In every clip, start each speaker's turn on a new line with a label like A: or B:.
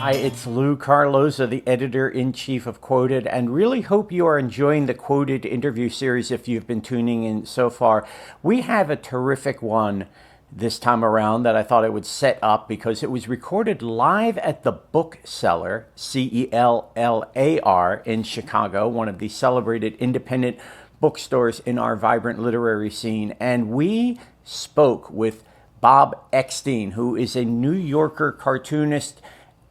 A: Hi, it's Lou Carlozo, the editor-in-chief of Qwoted, and really hope you are enjoying the Qwoted Interview Series if you've been tuning in so far. We have a terrific one this time around that I thought I would set up because it was recorded live at the Book Cellar, Cellar, in Chicago, one of the celebrated independent bookstores in our vibrant literary scene. And we spoke with Bob Eckstein, who is a New Yorker cartoonist,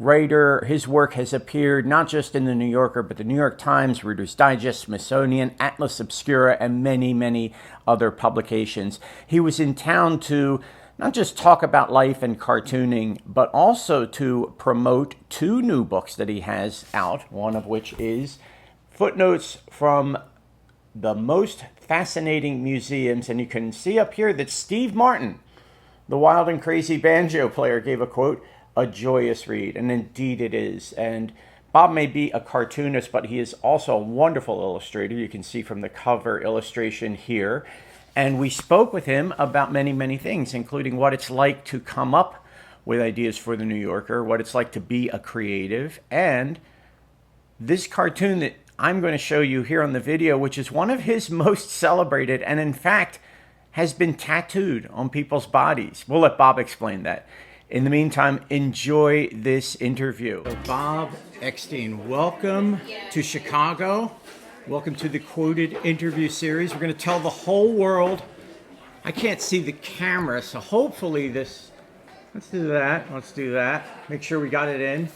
A: writer. His work has appeared not just in the New Yorker, but the New York Times, Reader's Digest, Smithsonian, Atlas Obscura, and many, many other publications. He was in town to not just talk about life and cartooning, but also to promote two new books that he has out, one of which is Footnotes from the Most Fascinating Museums. And you can see up here that Steve Martin, the wild and crazy banjo player, gave a quote, "A joyous read," and indeed it is. And Bob may be a cartoonist, but he is also a wonderful illustrator. You can see from the cover illustration here. And we spoke with him about many, many things, including what it's like to come up with ideas for the New Yorker, what it's like to be a creative, and this cartoon that I'm going to show you here on the video, which is one of his most celebrated, and in fact has been tattooed on people's bodies. We'll let Bob explain that. In the meantime, enjoy this interview. So Bob Eckstein, welcome to Chicago. Welcome to the Qwoted Interview Series. We're going to tell the whole world. I can't see the camera, so hopefully this... Let's do that. Make sure we got it in.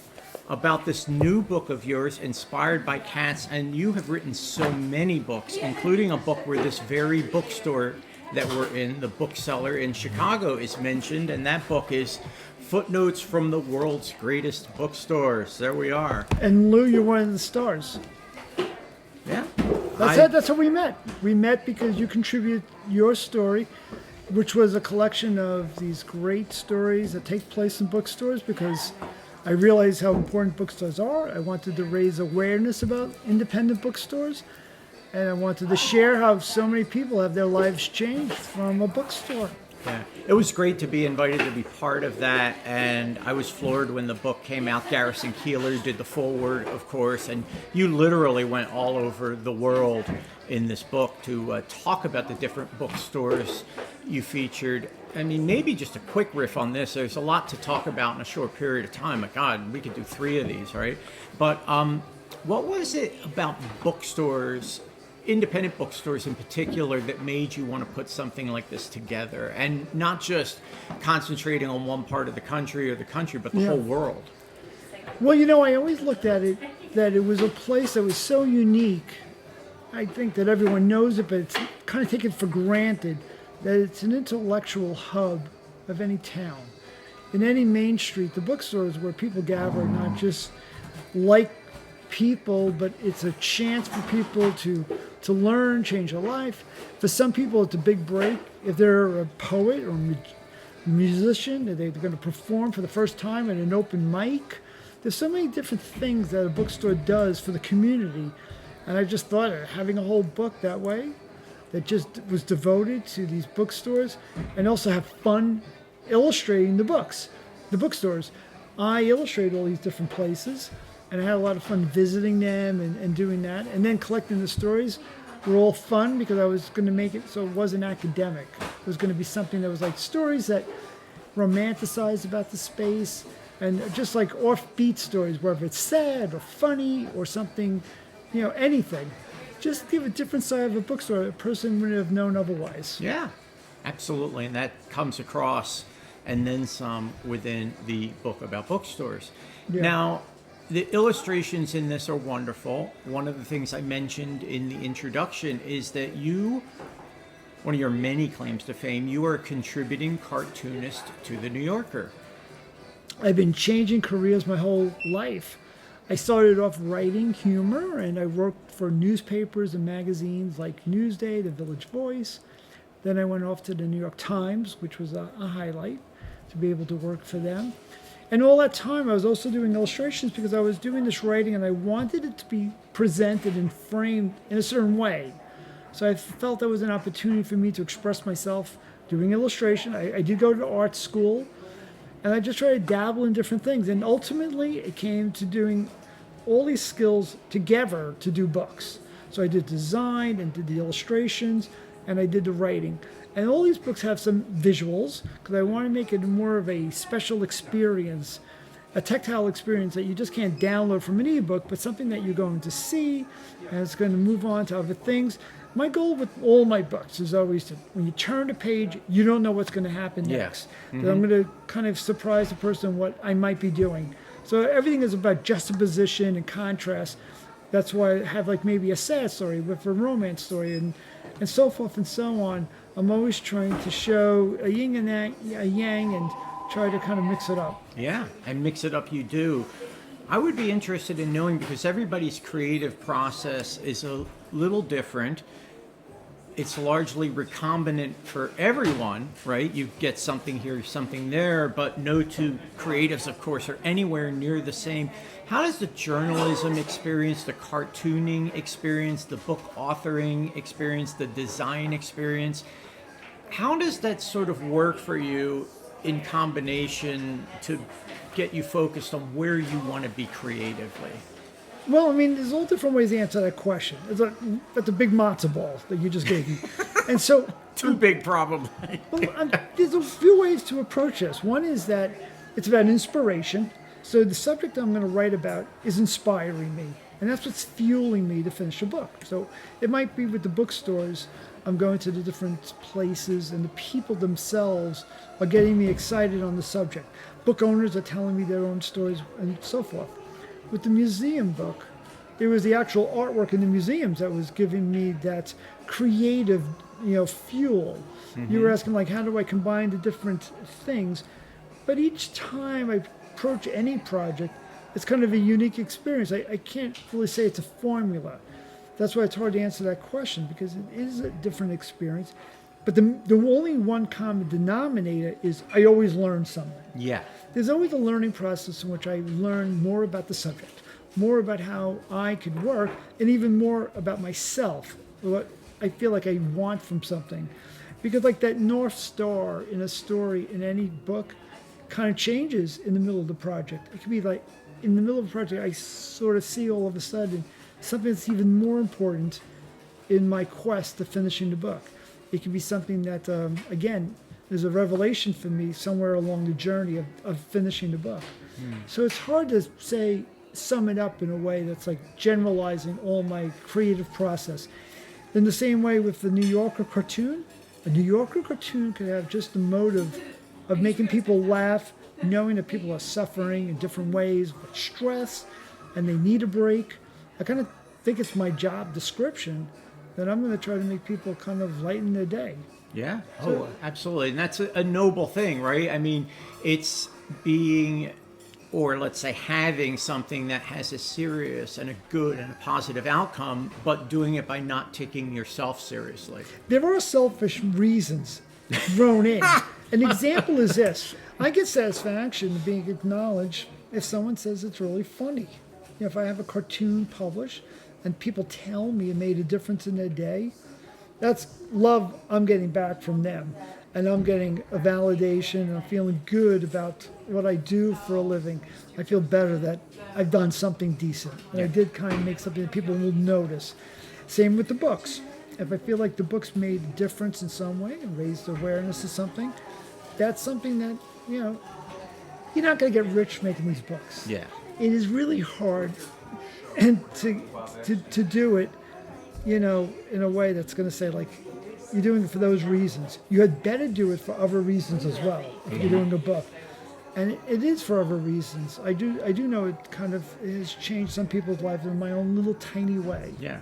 A: About this new book of yours, inspired by cats. And you have written so many books, including a book where this very bookstore that we're in, the Book Cellar in Chicago, is mentioned, and that book is Footnotes from the World's Greatest Bookstores. There we are.
B: And Lou, you're one of the stars.
A: Yeah.
B: That's how we met. We met because you contributed your story, which was a collection of these great stories that take place in bookstores, because I realized how important bookstores are. I wanted to raise awareness about independent bookstores. And I wanted to share how so many people have their lives changed from a bookstore.
A: Yeah, it was great to be invited to be part of that, and I was floored when the book came out. Garrison Keillor did the foreword, of course, and you literally went all over the world in this book to talk about the different bookstores you featured. I mean, maybe just a quick riff on this. There's a lot to talk about in a short period of time. My God, we could do 3 of these, right? But what was it about bookstores, independent bookstores in particular, that made you want to put something like this together, and not just concentrating on one part of the country, but the whole world?
B: Well, you know, I always looked at it that it was a place that was so unique. I think that everyone knows it, but it's kind of taken for granted that it's an intellectual hub of any town. In any main street, the bookstore is where people gather, not just like people, but it's a chance for people to learn, change their life. For some people, it's a big break. If they're a poet or a musician, they're going to perform for the first time at an open mic. There's so many different things that a bookstore does for the community. And I just thought having a whole book that way, that just was devoted to these bookstores, and also have fun illustrating the books, the bookstores. I illustrate all these different places, and I had a lot of fun visiting them and doing that. And then collecting the stories were all fun because I was going to make it so it wasn't academic. It was going to be something that was like stories that romanticized about the space, and just like offbeat stories, whether it's sad or funny or something, you know, anything. Just give a different side of a bookstore a person wouldn't have known otherwise.
A: Yeah, absolutely. And that comes across, and then some, within the book about bookstores. Yeah. Now, the illustrations in this are wonderful. One of the things I mentioned in the introduction is that you, one of your many claims to fame, you are a contributing cartoonist to the New Yorker.
B: I've been changing careers my whole life. I started off writing humor, and I worked for newspapers and magazines like Newsday, The Village Voice. Then I went off to the New York Times, which was a highlight to be able to work for them. And all that time, I was also doing illustrations because I was doing this writing and I wanted it to be presented and framed in a certain way. So I felt there was an opportunity for me to express myself doing illustration. I did go to art school, And I just tried to dabble in different things. And ultimately, it came to doing all these skills together to do books. So I did design and did the illustrations and I did the writing. And all these books have some visuals because I want to make it more of a special experience, a tactile experience that you just can't download from an ebook, but something that you're going to see and it's going to move on to other things. My goal with all my books is always to, when you turn a page, you don't know what's going to happen next. That I'm going to kind of surprise the person what I might be doing. So everything is about juxtaposition and contrast. That's why I have like maybe a sad story with a romance story and so forth and so on. I'm always trying to show a yin and a yang and try to kind of mix it up.
A: Yeah, and mix it up you do. I would be interested in knowing, because everybody's creative process is a little different. It's largely recombinant for everyone, right? You get something here, something there, but no two creatives, of course, are anywhere near the same. How does the journalism experience, the cartooning experience, the book authoring experience, the design experience, how does that sort of work for you in combination to get you focused on where you want to be creatively?
B: Well, I mean, there's all different ways to answer that question. It's like that's a big matzo ball that you just gave me. And so...
A: Too big, probably.
B: Well, there's a few ways to approach this. One is that it's about inspiration. So the subject I'm going to write about is inspiring me. And that's what's fueling me to finish a book. So it might be with the bookstores. I'm going to the different places and the people themselves are getting me excited on the subject. Book owners are telling me their own stories and so forth. With the museum book, it was the actual artwork in the museums that was giving me that creative, fuel. You were asking, like, how do I combine the different things? But each time I approach any project, it's kind of a unique experience. I can't really say it's a formula. That's why it's hard to answer that question, because it is a different experience. But the only one common denominator is I always learn something.
A: Yeah.
B: There's always a learning process in which I learn more about the subject, more about how I could work, and even more about myself, what I feel like I want from something. Because like that North Star in a story in any book kind of changes in the middle of the project. It could be like in the middle of the project, I sort of see all of a sudden something that's even more important in my quest to finishing the book. It could be something that, again, there's a revelation for me somewhere along the journey of finishing the book. So it's hard to sum it up in a way that's like generalizing all my creative process. In the same way with the New Yorker cartoon, a New Yorker cartoon could have just the motive of making people laugh, knowing that people are suffering in different ways with stress and they need a break. I kind of think it's my job description that I'm going to try to make people kind of lighten their day.
A: Yeah. Oh, absolutely. And that's a noble thing, right? I mean, it's being, or let's say having something that has a serious and a good and a positive outcome, but doing it by not taking yourself seriously.
B: There are selfish reasons thrown in. An example is this. I get satisfaction being acknowledged if someone says it's really funny. If I have a cartoon published and people tell me it made a difference in their day, that's love I'm getting back from them. And I'm getting a validation and I'm feeling good about what I do for a living. I feel better that I've done something decent. And I did kind of make something that people will notice. Same with the books. If I feel like the books made a difference in some way and raised awareness of something, that's something that, you're not going to get rich making these books.
A: Yeah.
B: It is really hard and to do it, in a way that's going to say, like, you're doing it for those reasons. You had better do it for other reasons as well if you're doing a book. And it is for other reasons. I do know it kind of has changed some people's lives in my own little tiny way.
A: Yeah.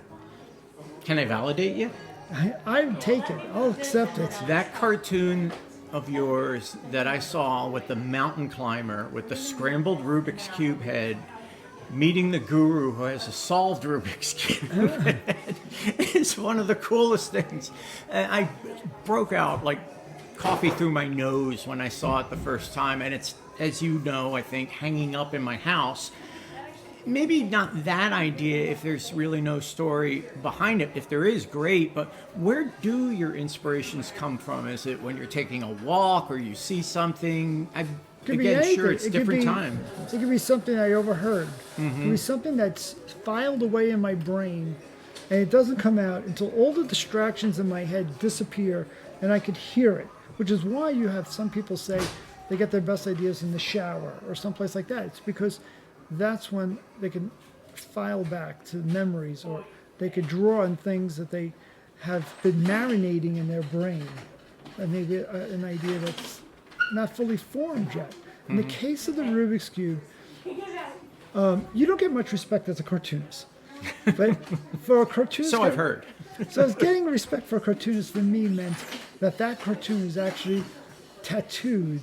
A: Can I validate you?
B: I take it. I'll accept it.
A: That cartoon of yours that I saw with the mountain climber with the scrambled Rubik's Cube head meeting the guru who has a solved Rubik's Cube head is one of the coolest things. And I broke out like coffee through my nose when I saw it the first time. And it's, as you know, I think, hanging up in my house. Maybe not that idea if there's really no story behind it. If there is, great, but where do your inspirations come from? Is it when you're taking a walk or you see something? I've
B: Could be
A: Again,
B: anything.
A: sure, it's
B: It could
A: different
B: be-
A: time.
B: It could be something I overheard. It could be something that's filed away in my brain, and it doesn't come out until all the distractions in my head disappear, and I could hear it. Which is why you have some people say they get their best ideas in the shower or someplace like that. It's because that's when they can file back to memories, or they could draw on things that they have been marinating in their brain, and maybe an idea that's not fully formed yet. In the case of the Rubik's Cube, you don't get much respect as a cartoonist. But for a cartoonist...
A: So I've heard.
B: So getting respect for a cartoonist for me meant that cartoon was actually tattooed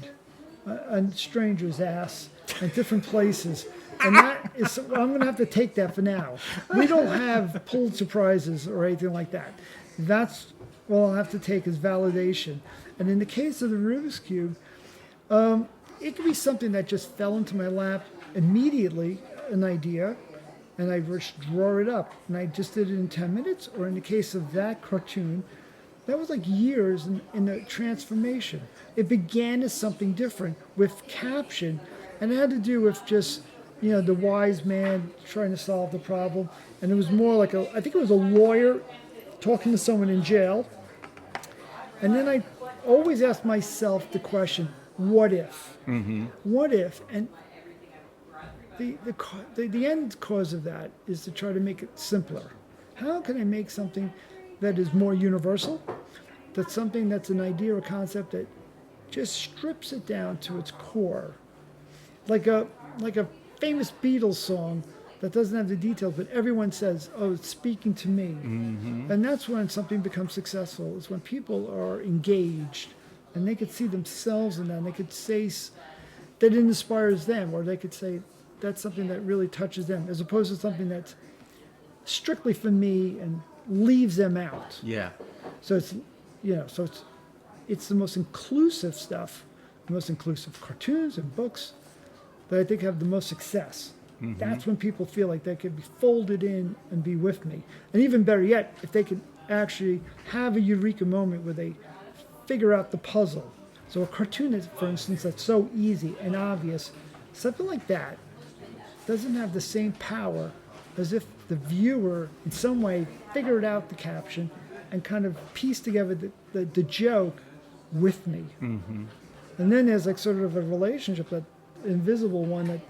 B: on stranger's ass in different places. And that is, well, I'm going to have to take that for now. We don't have Pulitzer Prizes or anything like that. That's what I'll have to take as validation. And in the case of the Rubik's Cube, it could be something that just fell into my lap immediately, an idea, and I just draw it up. And I just did it in 10 minutes. Or in the case of that cartoon, that was like years in the transformation. It began as something different with caption, and it had to do with just, the wise man trying to solve the problem. And it was more like I think it was a lawyer talking to someone in jail. And then I always asked myself the question, what if? Mm-hmm. What if? And the end cause of that is to try to make it simpler. How can I make something that is more universal? That's something that's an idea or concept that just strips it down to its core. Like a famous Beatles song that doesn't have the details, but everyone says, oh, it's speaking to me. Mm-hmm. And that's when something becomes successful, is when people are engaged and they could see themselves in that, and they could say that it inspires them, or they could say that's something that really touches them, as opposed to something that's strictly for me and leaves them out.
A: Yeah.
B: So it's the most inclusive stuff, the most inclusive cartoons and books that I think have the most success. Mm-hmm. That's when people feel like they could be folded in and be with me. And even better yet, if they could actually have a eureka moment where they figure out the puzzle. So a cartoon, for instance, that's so easy and obvious, something like that doesn't have the same power as if the viewer in some way figured out the caption and kind of pieced together the joke with me. Mm-hmm. And then there's like sort of a relationship, that invisible one that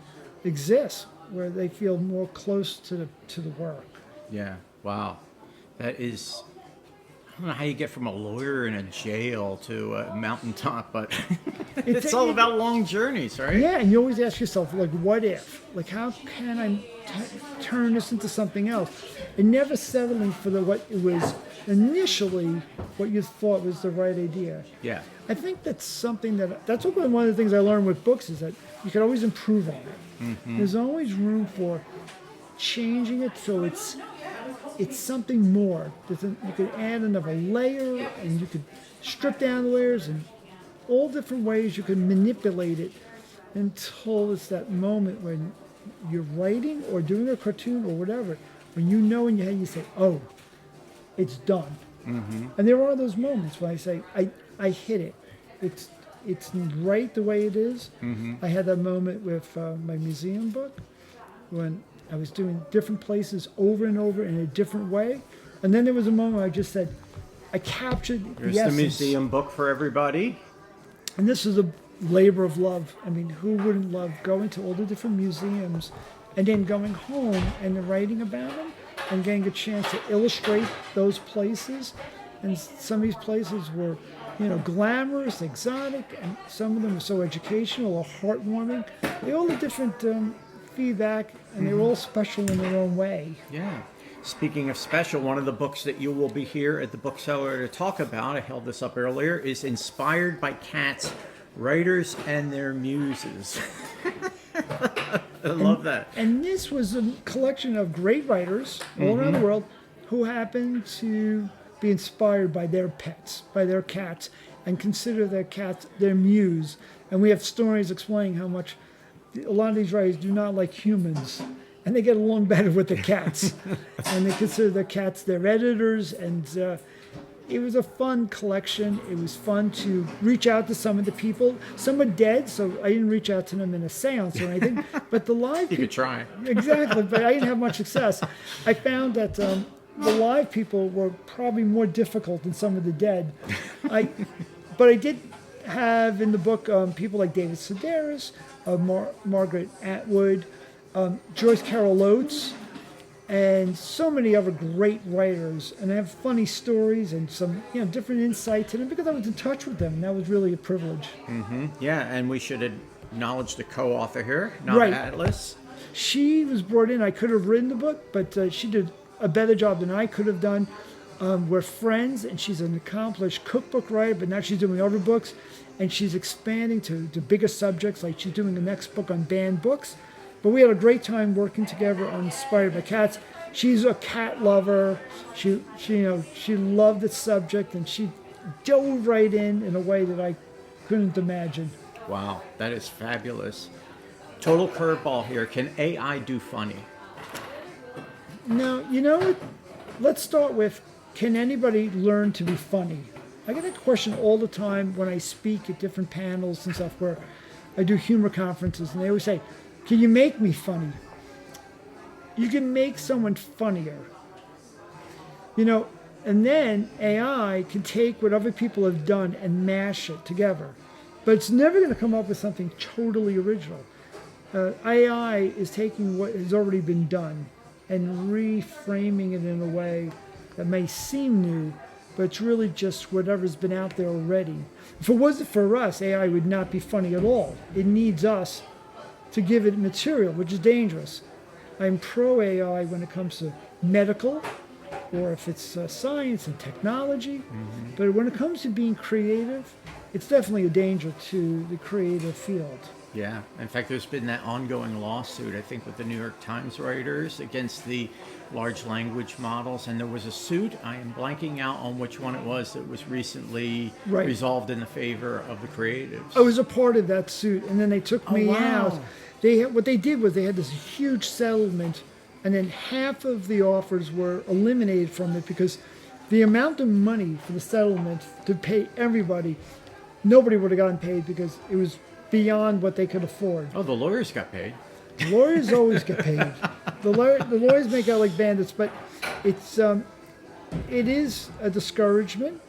B: exists, where they feel more close to the work.
A: Yeah. Wow. That is, I don't know how you get from a lawyer in a jail to a mountaintop, but it's all about long journeys, right?
B: Yeah, and you always ask yourself, like, what if? Like, how can I turn this into something else? And never settling for what it was initially, what you thought was the right idea.
A: Yeah.
B: I think that's something that's one of the things I learned with books, is that you can always improve on it. Mm-hmm. There's always room for changing it so it's something more. You could add another layer, and you could strip down the layers, and all different ways you can manipulate it until it's that moment when you're writing or doing a cartoon or whatever, when you know in your head, you say, oh, it's done. Mm-hmm. And there are those moments when I say, I hit it. It's right the way it is. Mm-hmm. I had that moment with my museum book when I was doing different places over and over in a different way. And then there was a moment where I just said, I captured
A: Here's
B: the essence.
A: The museum book for everybody.
B: And this is a labor of love. I mean, who wouldn't love going to all the different museums and then going home and writing about them and getting a chance to illustrate those places? And some of these places were, glamorous, exotic, and some of them were so educational or heartwarming. They all had different feedback, and they were all special in their own way.
A: Yeah. Speaking of special, one of the books that you will be here at the Book Cellar to talk about, I held this up earlier, is Inspired by Cats, Writers and Their Muses. I love that.
B: And this was a collection of great writers all around the world who happened to be inspired by their pets, by their cats, and consider their cats their muse. And we have stories explaining how much a lot of these writers do not like humans, and they get along better with the cats. And they consider their cats their editors, and it was a fun collection. It was fun to reach out to some of the people. Some are dead, so I didn't reach out to them in a seance or anything. But the live
A: You could try.
B: exactly, but I didn't have much success. I found that the live people were probably more difficult than some of the dead. But I did have in the book people like David Sedaris, Margaret Atwood, Joyce Carol Oates, and so many other great writers. And I have funny stories and some different insight to them because I was in touch with them. And that was really a privilege.
A: Yeah, and we should acknowledge the co-author here, not
B: Right.
A: Atlas.
B: She was brought in. I could have written the book, but she did a better job than I could have done. We're friends, and she's an accomplished cookbook writer, but now she's doing other books, and she's expanding to bigger subjects, like she's doing the next book on banned books. But we had a great time working together on Inspired by Cats. She's a cat lover. She loved the subject, and she dove right in a way that I couldn't imagine.
A: Wow, that is fabulous. Total curveball here. Can AI do funny?
B: Now, let's start with, can anybody learn to be funny? I get that question all the time when I speak at different panels and stuff where I do humor conferences, and they always say, can you make me funny? You can make someone funnier. And then AI can take what other people have done and mash it together. But it's never going to come up with something totally original. AI is taking what has already been done and reframing it in a way that may seem new, but it's really just whatever's been out there already. If it wasn't for us, AI would not be funny at all. It needs us to give it material, which is dangerous. I'm pro AI when it comes to medical, or if it's science and technology. But when it comes to being creative, it's definitely a danger to the creative field.
A: Yeah. In fact, there's been that ongoing lawsuit, I think, with the New York Times writers against the large language models. And there was a suit, I am blanking out on which one it was, that was recently resolved in the favor of the creatives.
B: I was a part of that suit, and then they took me out. What they did was they had this huge settlement, and then half of the offers were eliminated from it because the amount of money for the settlement to pay everybody, nobody would have gotten paid because it was beyond what they could afford.
A: Oh, the lawyers got paid.
B: Lawyers always get paid. The lawyers make out like bandits, but it is a discouragement,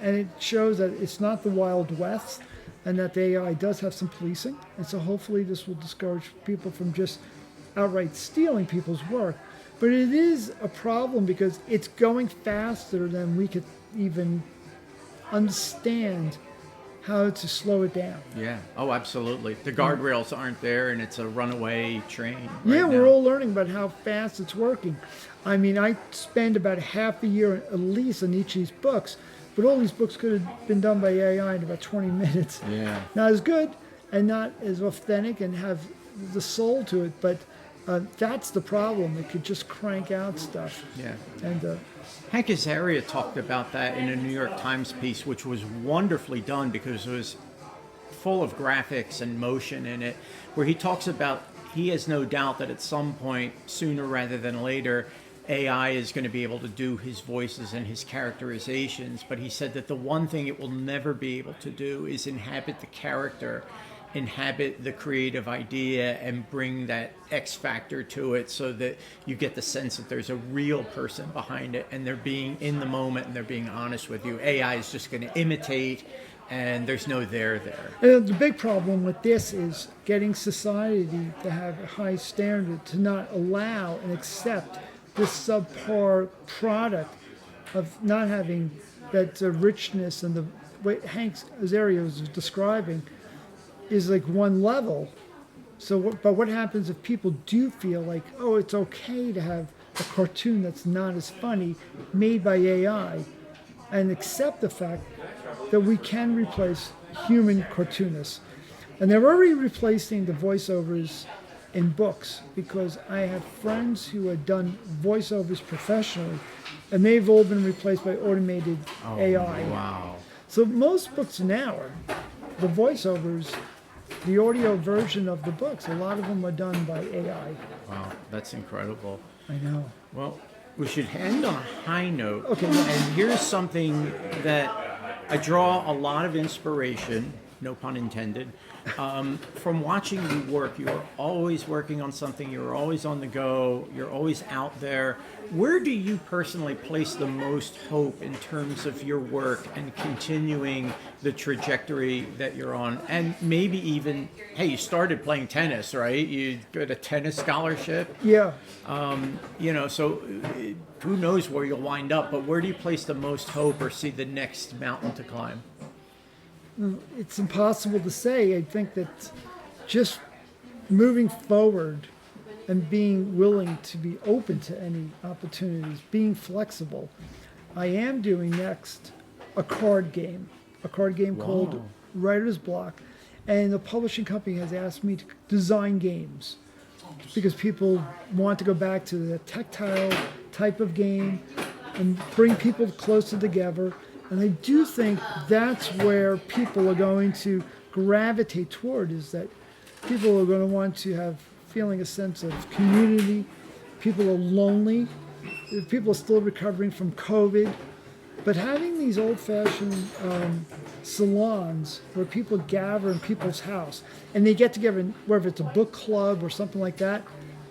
B: and it shows that it's not the Wild West, and that the AI does have some policing. And so hopefully this will discourage people from just outright stealing people's work. But it is a problem because it's going faster than we could even understand how to slow it down.
A: Yeah. Oh, absolutely. The guardrails aren't there, and it's a runaway train.
B: We're all learning about how fast it's working. I mean, I spend about half a year at least on each of these books, but all these books could have been done by AI in about 20 minutes.
A: Yeah.
B: Not as good and not as authentic and have the soul to it, but that's the problem. It could just crank out stuff.
A: Yeah.
B: And
A: Hank Azaria talked about that in a New York Times piece, which was wonderfully done because it was full of graphics and motion in it, where he talks about he has no doubt that at some point, sooner rather than later, AI is going to be able to do his voices and his characterizations. But he said that the one thing it will never be able to do is inhabit the character, inhabit the creative idea, and bring that X factor to it so that you get the sense that there's a real person behind it and they're being in the moment and they're being honest with you. AI is just going to imitate, and there's no there.
B: the big problem with this is getting society to have a high standard, to not allow and accept this subpar product of not having that richness, and the way Hank Azaria was describing is like one level. So, but what happens if people do feel like, oh, it's okay to have a cartoon that's not as funny made by AI, and accept the fact that we can replace human cartoonists. And they're already replacing the voiceovers in books, because I have friends who have done voiceovers professionally, and they've all been replaced by automated AI.
A: Wow.
B: So most books now are the voiceovers, the audio version of the books. A lot of them are done by AI.
A: Wow, that's incredible.
B: I know.
A: Well, We should end on a high note.
B: Okay.
A: And here's something that I draw a lot of inspiration, no pun intended, from watching you work. You are always working on something. You're always on the go. You're always out there. Where do you personally place the most hope in terms of your work and continuing the trajectory that you're on? And maybe even, hey, you started playing tennis, right? You got a tennis scholarship.
B: Yeah.
A: So who knows where you'll wind up, but where do you place the most hope or see the next mountain to climb?
B: It's impossible to say. I think that just moving forward and being willing to be open to any opportunities, being flexible. I am doing next a card game called Writer's Block, and the publishing company has asked me to design games because people want to go back to the tactile type of game and bring people closer together. And I do think that's where people are going to gravitate toward, is that people are going to want to have feeling a sense of community. People are lonely. People are still recovering from COVID. But having these old-fashioned salons where people gather in people's house and they get together, whether it's a book club or something like that,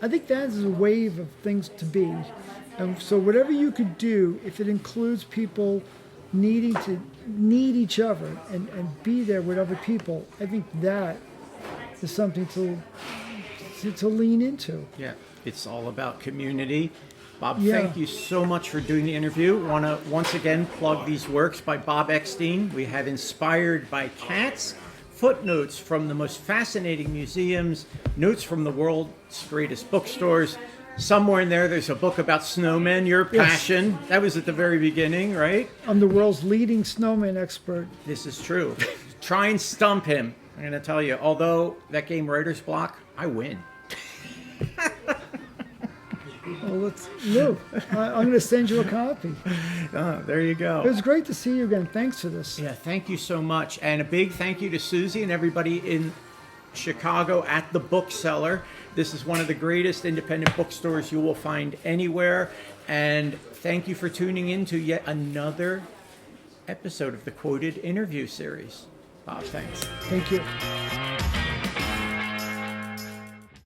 B: I think that is a wave of things to be. And so whatever you could do, if it includes people needing to need each other and be there with other people, I think that is something to lean into.
A: Yeah, it's all about community. Bob, thank you so much for doing the interview. Want to once again plug these works by Bob Eckstein. We have Inspired by Cats, Footnotes from the Most Fascinating Museums, Notes from the World's Greatest Bookstores. Somewhere in there's a book about snowmen, your passion. Yes. That was at the very beginning, right?
B: I'm the world's leading snowman expert.
A: This is true. Try and stump him. I'm going to tell you, although that game Writer's Block, I win.
B: Well, let's move. I'm going to send you a copy.
A: There you go.
B: It was great to see you again. Thanks for this.
A: Yeah, thank you so much. And a big thank you to Susie and everybody in Chicago at the Book Cellar. This is one of the greatest independent bookstores you will find anywhere. And thank you for tuning in to yet another episode of the Qwoted Interview Series. Bob, thanks.
B: Thank you.